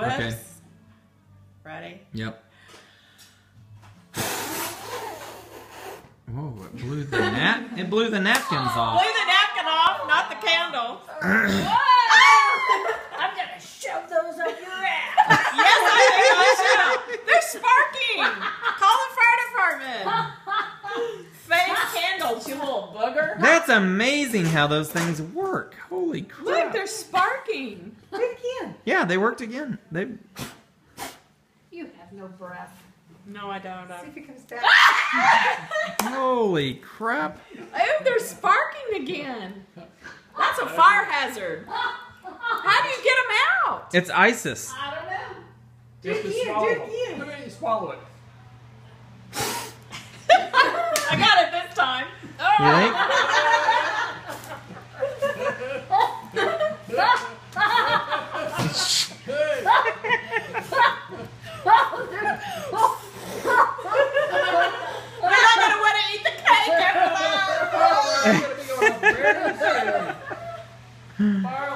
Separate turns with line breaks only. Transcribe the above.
Whoops.
Okay.
Ready?
Yep. Whoa! It blew the It blew the napkins off.
Blew the napkin off, not the candle.
I'm gonna shove those up your ass.
Yes, I think I should. They're sparking. Call the fire department. Fake candles, you little booger.
That's amazing how those things work. Holy crap!
Look, they're sparking.
Do it again.
Yeah, they worked again. They.
You have no breath.
No, I don't.
See if it comes back.
Holy crap!
Oh, they're sparking again. That's a fire hazard. How do you get them out?
It's ISIS.
I don't know.
You have to
again,
swallow
do
it.
it again.
Look at you swallow it.
I got it this time.
You think?
We're not gonna want to eat the cake after that.
It's gonna be on a very soon. Fire